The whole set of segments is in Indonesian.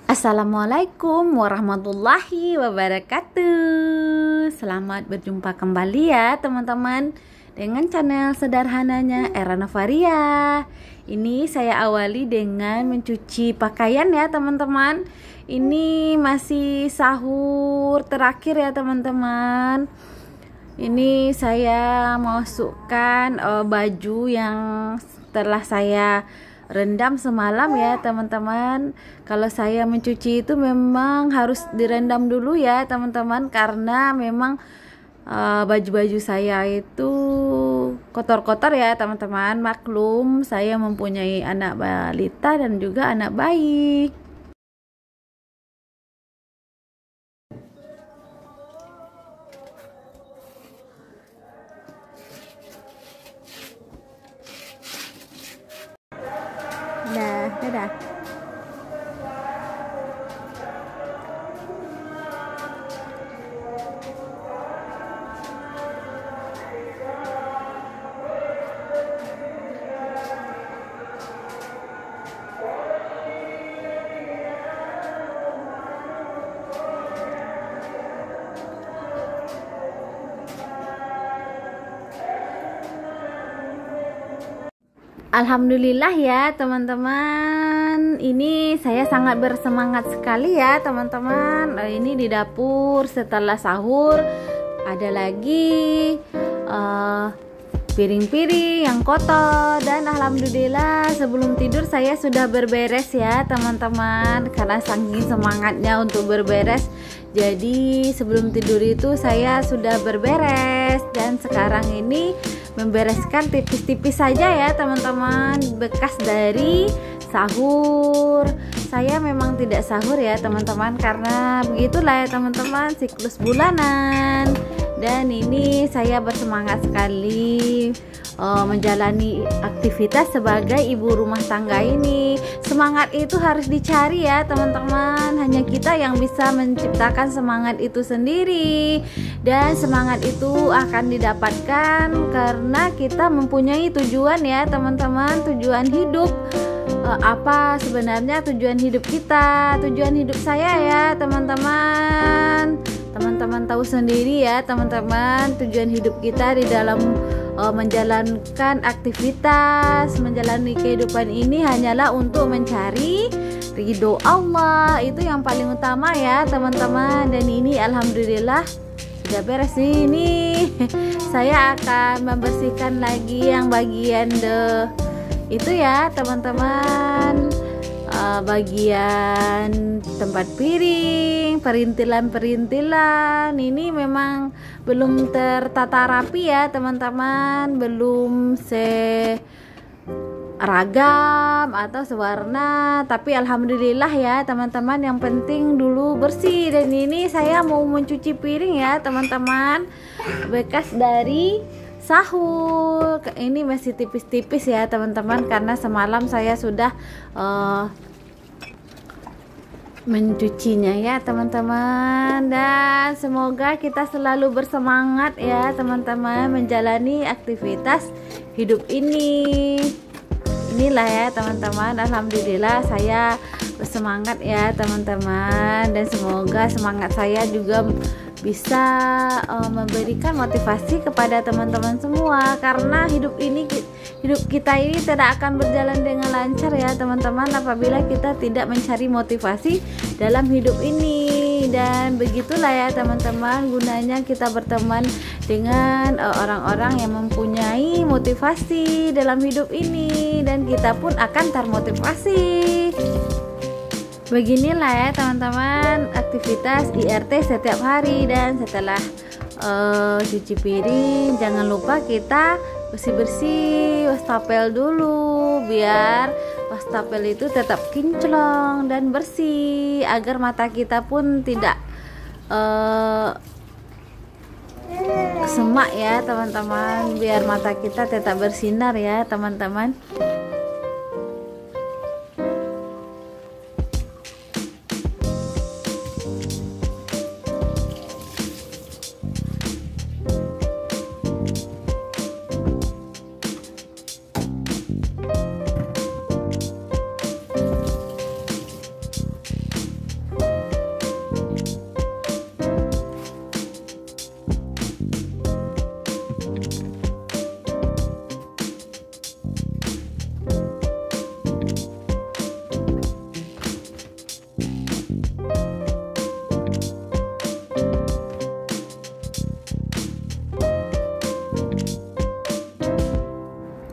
Assalamualaikum warahmatullahi wabarakatuh. Selamat berjumpa kembali ya teman-teman dengan channel sederhananya Era Novaria. Ini saya awali dengan mencuci pakaian ya teman-teman. Ini masih sahur terakhir ya teman-teman. Ini saya masukkan baju yang setelah saya rendam semalam ya teman-teman. Kalau saya mencuci itu memang harus direndam dulu ya teman-teman, karena memang baju-baju saya itu kotor-kotor ya teman-teman. Maklum saya mempunyai anak balita dan juga anak bayi. Dadah. Alhamdulillah ya teman-teman, ini saya sangat bersemangat sekali ya teman-teman. Ini di dapur setelah sahur ada lagi piring-piring yang kotor, dan alhamdulillah sebelum tidur saya sudah berberes ya teman-teman, karena saking semangatnya untuk berberes. Jadi sebelum tidur itu saya sudah berberes, dan sekarang ini membereskan tipis-tipis saja ya teman-teman, bekas dari sahur. Saya memang tidak sahur ya teman-teman, karena begitulah ya teman-teman, siklus bulanan. Dan ini saya bersemangat sekali menjalani aktivitas sebagai ibu rumah tangga ini. Semangat itu harus dicari ya teman-teman, hanya kita yang bisa menciptakan semangat itu sendiri, dan semangat itu akan didapatkan karena kita mempunyai tujuan ya teman-teman, tujuan hidup. Apa sebenarnya tujuan hidup kita? Tujuan hidup saya ya teman-teman, teman-teman tahu sendiri ya teman-teman, tujuan hidup kita di dalam menjalankan aktivitas, menjalani kehidupan ini hanyalah untuk mencari ridho Allah. Itu yang paling utama ya teman-teman. Dan ini alhamdulillah sudah beres ini. Saya akan membersihkan lagi yang bagian itu ya teman-teman, bagian tempat piring, perintilan-perintilan. Ini memang belum tertata rapi ya teman-teman, belum seragam atau sewarna, tapi alhamdulillah ya teman-teman, yang penting dulu bersih. Dan ini saya mau mencuci piring ya teman-teman, bekas dari sahur. Ini masih tipis-tipis ya teman-teman, karena semalam saya sudah mencucinya ya teman-teman. Dan semoga kita selalu bersemangat ya teman-teman menjalani aktivitas hidup ini. Inilah ya teman-teman, alhamdulillah saya bersemangat ya teman-teman, dan semoga semangat saya juga bisa memberikan motivasi kepada teman-teman semua, karena hidup kita ini tidak akan berjalan dengan lancar ya teman-teman apabila kita tidak mencari motivasi dalam hidup ini. Dan begitulah ya teman-teman, gunanya kita berteman dengan orang-orang yang mempunyai motivasi dalam hidup ini, dan kita pun akan termotivasi. Beginilah ya teman-teman aktivitas IRT setiap hari. Dan setelah cuci piring, jangan lupa kita bersih-bersih wastafel dulu, biar wastafel itu tetap kinclong dan bersih, agar mata kita pun tidak semak ya teman-teman, biar mata kita tetap bersinar ya teman-teman.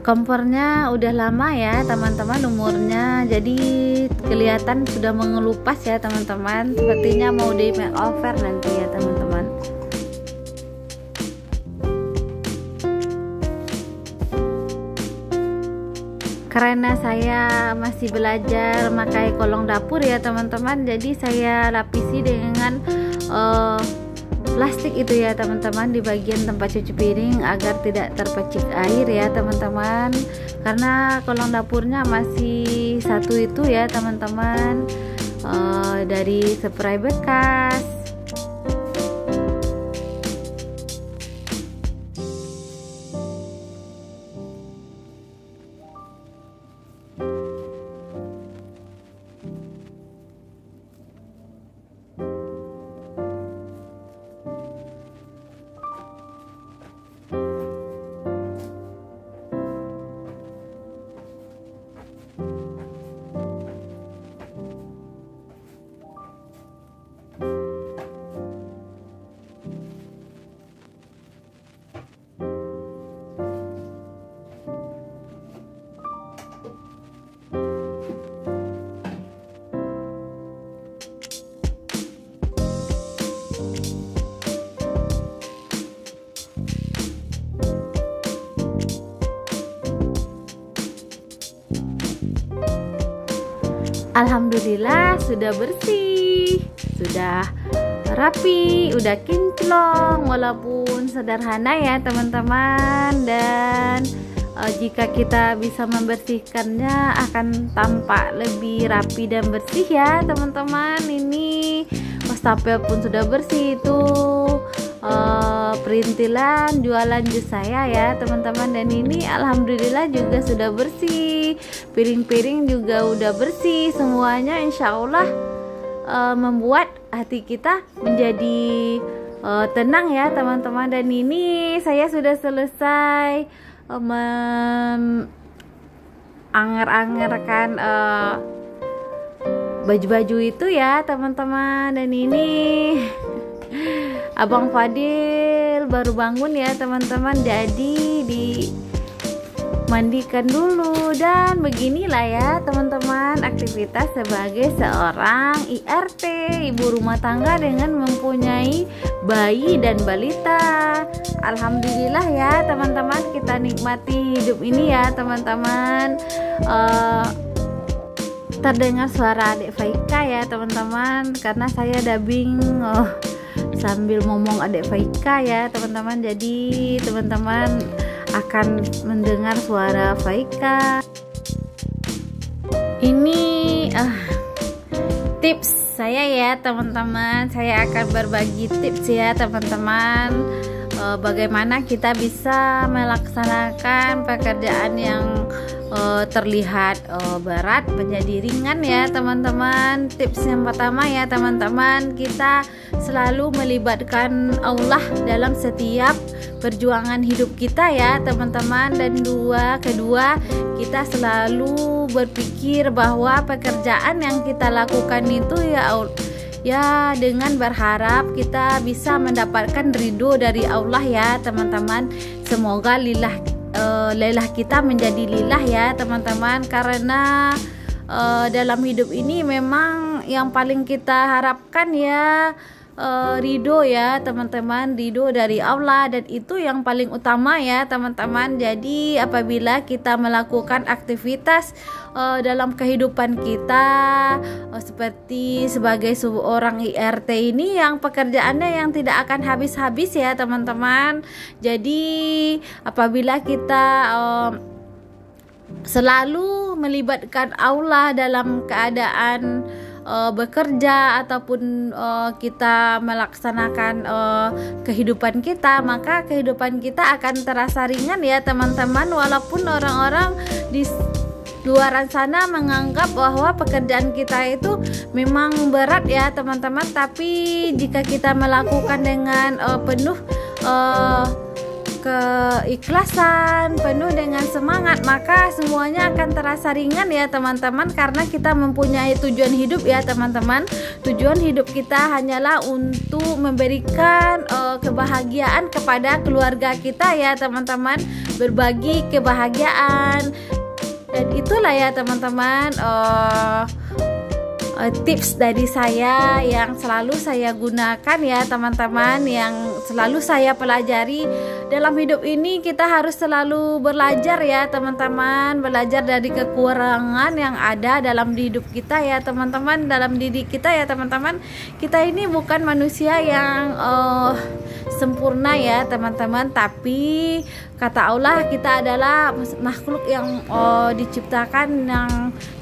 Kompornya udah lama ya teman-teman umurnya, jadi kelihatan sudah mengelupas ya teman-teman. Sepertinya mau di makeover nanti ya teman-teman. Karena saya masih belajar memakai kolong dapur ya teman-teman, jadi saya lapisi dengan plastik itu ya teman-teman di bagian tempat cuci piring agar tidak terpecik air ya teman-teman, karena kolong dapurnya masih satu itu ya teman-teman, dari spray bekas. Alhamdulillah sudah bersih, sudah rapi, udah kinclong, walaupun sederhana ya teman-teman. Dan jika kita bisa membersihkannya akan tampak lebih rapi dan bersih ya teman-teman. Ini wastafel pun sudah bersih, itu perintilan jualan jus saya ya teman-teman. Dan ini alhamdulillah juga sudah bersih, piring-piring juga udah bersih semuanya, insya Allah membuat hati kita menjadi tenang ya teman-teman. Dan ini saya sudah selesai anger-angerkan baju-baju itu ya teman-teman. Dan ini Abang Fadil baru bangun ya teman-teman, jadi dimandikan dulu. Dan beginilah ya teman-teman aktivitas sebagai seorang IRT, ibu rumah tangga dengan mempunyai bayi dan balita. Alhamdulillah ya teman-teman, kita nikmati hidup ini ya teman-teman. Terdengar suara adik Faika ya teman-teman, karena saya dubbing sambil ngomong adik Faika ya teman-teman, jadi teman-teman akan mendengar suara Faika. Ini tips saya ya teman-teman, saya akan berbagi tips ya teman-teman, bagaimana kita bisa melaksanakan pekerjaan yang terlihat berat menjadi ringan ya teman-teman. Tips yang pertama ya teman-teman, kita selalu melibatkan Allah dalam setiap perjuangan hidup kita ya teman-teman. Dan kedua kita selalu berpikir bahwa pekerjaan yang kita lakukan itu ya dengan berharap kita bisa mendapatkan ridho dari Allah ya teman-teman. Semoga lelah kita menjadi lillah ya teman-teman, karena dalam hidup ini memang yang paling kita harapkan ya ridho ya teman-teman, ridho dari Allah, dan itu yang paling utama ya teman-teman. Jadi apabila kita melakukan aktivitas dalam kehidupan kita seperti sebagai seorang IRT ini, yang pekerjaannya yang tidak akan habis-habis ya teman-teman. Jadi apabila kita selalu melibatkan Allah dalam keadaan bekerja ataupun kita melaksanakan kehidupan kita, maka kehidupan kita akan terasa ringan ya teman-teman. Walaupun orang-orang di luar sana menganggap bahwa pekerjaan kita itu memang berat ya teman-teman, tapi jika kita melakukan dengan penuh keikhlasan, penuh dengan semangat, maka semuanya akan terasa ringan ya teman-teman, karena kita mempunyai tujuan hidup ya teman-teman. Tujuan hidup kita hanyalah untuk memberikan kebahagiaan kepada keluarga kita ya teman-teman, berbagi kebahagiaan. Dan itulah ya teman-teman tips dari saya yang selalu saya gunakan ya teman-teman, yang selalu saya pelajari dalam hidup ini. Kita harus selalu belajar ya teman-teman, belajar dari kekurangan yang ada dalam hidup kita ya teman-teman, dalam diri kita ya teman-teman. Kita ini bukan manusia yang sempurna ya teman-teman, tapi kata Allah kita adalah makhluk yang diciptakan yang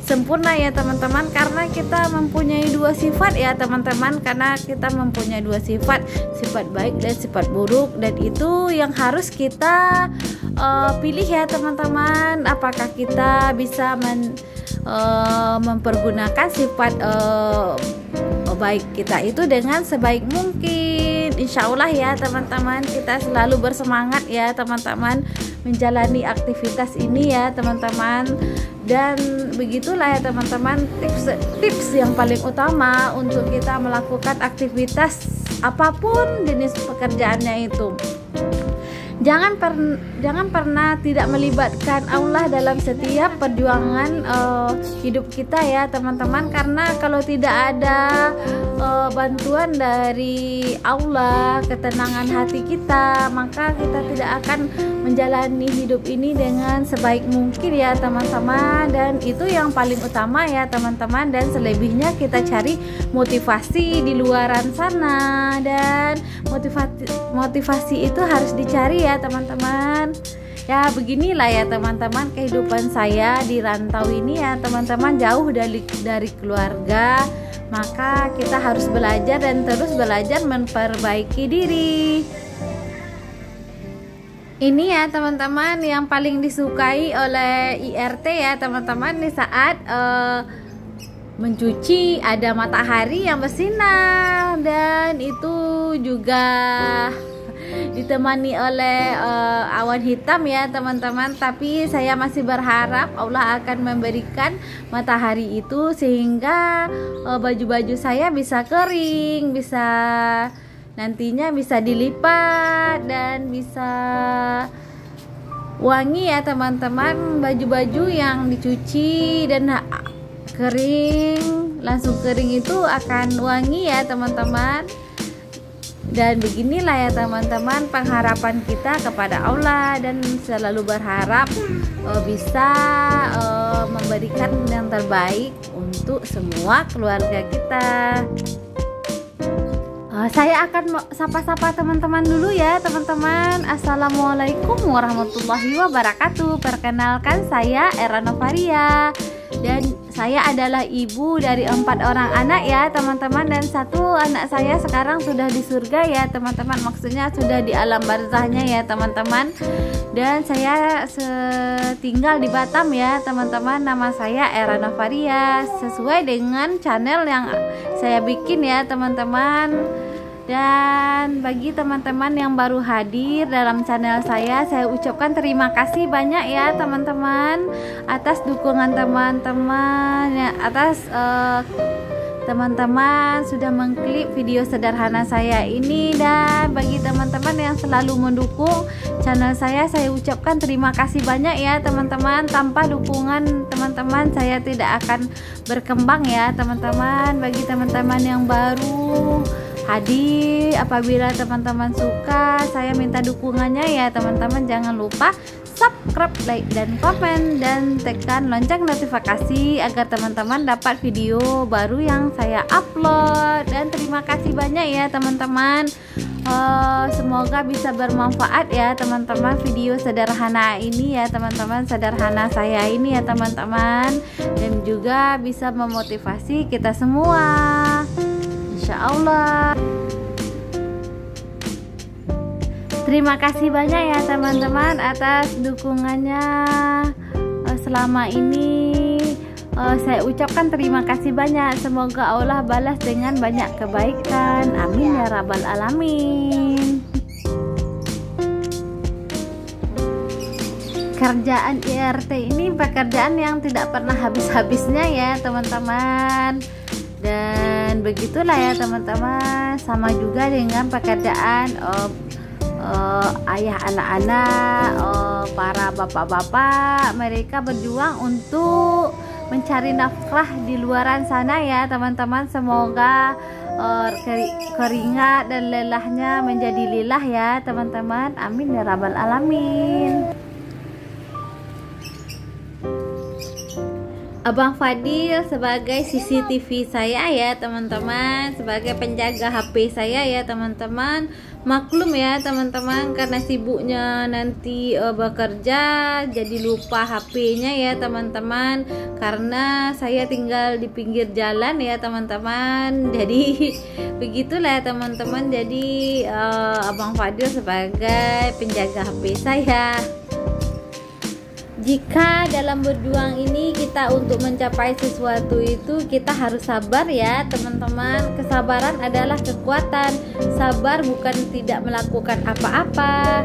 sempurna ya teman-teman, karena kita mempunyai dua sifat ya teman-teman, karena kita mempunyai dua sifat baik dan sifat buruk, dan itu yang harus kita pilih ya teman-teman. Apakah kita bisa mempergunakan sifat baik kita itu dengan sebaik mungkin. Insya Allah ya teman-teman, kita selalu bersemangat ya teman-teman menjalani aktivitas ini ya teman-teman. Dan begitulah ya teman-teman, tips yang paling utama untuk kita melakukan aktivitas apapun jenis pekerjaannya itu. Jangan pernah tidak melibatkan Allah dalam setiap perjuangan hidup kita ya teman-teman, karena kalau tidak ada bantuan dari Allah, ketenangan hati kita, maka kita tidak akan menjalani hidup ini dengan sebaik mungkin ya teman-teman. Dan itu yang paling utama ya teman-teman, dan selebihnya kita cari motivasi di luaran sana, dan motivasi itu harus dicari ya teman-teman. Ya beginilah ya teman-teman kehidupan saya di rantau ini ya teman-teman, jauh dari keluarga. Maka kita harus belajar dan terus belajar memperbaiki diri. Ini ya teman-teman yang paling disukai oleh IRT ya teman-teman, di saat mencuci ada matahari yang bersinar, dan itu juga ditemani oleh awan hitam ya teman-teman. Tapi saya masih berharap Allah akan memberikan matahari itu sehingga baju-baju saya bisa kering, bisa nantinya bisa dilipat dan bisa wangi ya teman-teman. Baju-baju yang dicuci dan kering, langsung kering itu akan wangi ya teman-teman. Dan beginilah ya teman-teman pengharapan kita kepada Allah, dan selalu berharap bisa memberikan yang terbaik untuk semua keluarga kita. Saya akan sapa-sapa teman-teman dulu ya teman-teman. Assalamualaikum warahmatullahi wabarakatuh. Perkenalkan, saya Era Novaria, dan saya adalah ibu dari 4 orang anak ya teman-teman, dan 1 anak saya sekarang sudah di surga ya teman-teman, maksudnya sudah di alam barzahnya ya teman-teman. Dan saya tinggal di Batam ya teman-teman. Nama saya Era Novaria, sesuai dengan channel yang saya bikin ya teman-teman. Dan bagi teman-teman yang baru hadir dalam channel saya ucapkan terima kasih banyak ya teman-teman atas dukungan teman-teman ya, atas teman-teman sudah mengklik video sederhana saya ini. Dan bagi teman-teman yang selalu mendukung channel saya ucapkan terima kasih banyak ya teman-teman. Tanpa dukungan teman-teman saya tidak akan berkembang ya teman-teman. Bagi teman-teman yang baru hadir, apabila teman-teman suka, saya minta dukungannya ya teman-teman. Jangan lupa subscribe, like, dan komen, dan tekan lonceng notifikasi agar teman-teman dapat video baru yang saya upload. Dan terima kasih banyak ya teman-teman. Semoga bisa bermanfaat ya teman-teman video sederhana ini ya teman-teman, sederhana saya ini ya teman-teman, dan juga bisa memotivasi kita semua, insya Allah. Terima kasih banyak ya teman-teman atas dukungannya selama ini. Saya ucapkan terima kasih banyak. Semoga Allah balas dengan banyak kebaikan. Amin ya rabbal alamin. pekerjaan IRT ini pekerjaan yang tidak pernah habis-habisnya ya teman-teman. Dan begitulah ya teman-teman, sama juga dengan pekerjaan ayah anak-anak, para bapak-bapak, mereka berjuang untuk mencari nafkah di luaran sana ya teman-teman. Semoga keringat dan lelahnya menjadi lilah ya teman-teman, amin ya rabbal alamin. Abang Fadil sebagai CCTV saya ya teman-teman, sebagai penjaga HP saya ya teman-teman. Maklum ya teman-teman, karena sibuknya nanti bekerja jadi lupa HP-nya ya teman-teman, karena saya tinggal di pinggir jalan ya teman-teman. Jadi begitulah ya teman-teman, jadi Abang Fadil sebagai penjaga HP saya. Jika dalam berjuang ini kita untuk mencapai sesuatu itu kita harus sabar ya teman-teman. Kesabaran adalah kekuatan. Sabar bukan tidak melakukan apa-apa.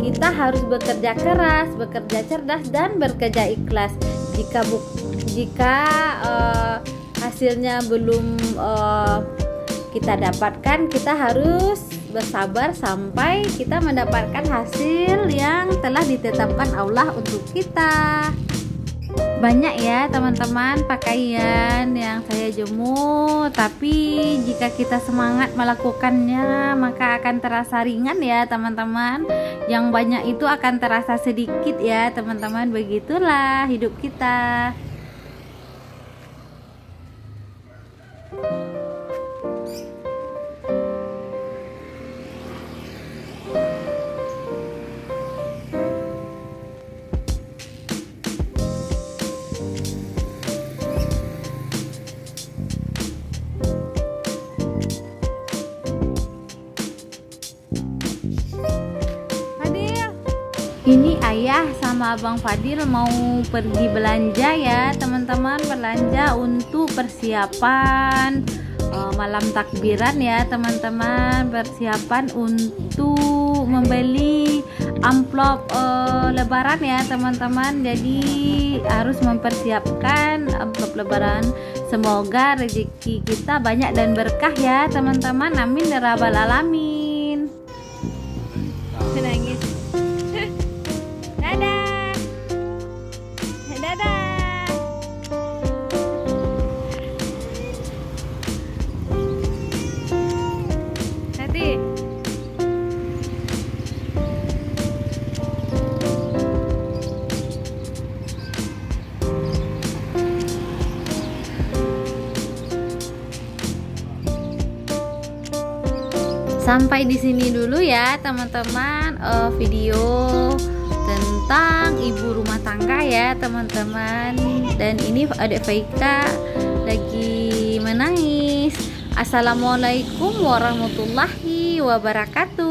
Kita harus bekerja keras, bekerja cerdas, dan bekerja ikhlas. Jika hasilnya belum kita dapatkan, kita harus bersabar sampai kita mendapatkan hasil yang telah ditetapkan Allah untuk kita. Banyak ya teman-teman pakaian yang saya jemur, tapi jika kita semangat melakukannya maka akan terasa ringan ya teman-teman. Yang banyak itu akan terasa sedikit ya teman-teman. Begitulah hidup kita. Ini ayah sama Abang Fadil mau pergi belanja ya teman-teman, belanja untuk persiapan malam takbiran ya teman-teman, persiapan untuk membeli amplop lebaran ya teman-teman. Jadi harus mempersiapkan amplop lebaran. Semoga rezeki kita banyak dan berkah ya teman-teman, amin ya rabbal alamin. Nangis. Dadah. Dadah. Hati. Sampai di sini dulu ya teman-teman video tentang ibu rumah tangga ya teman-teman. Dan ini adik Faika lagi menangis. Assalamualaikum warahmatullahi wabarakatuh.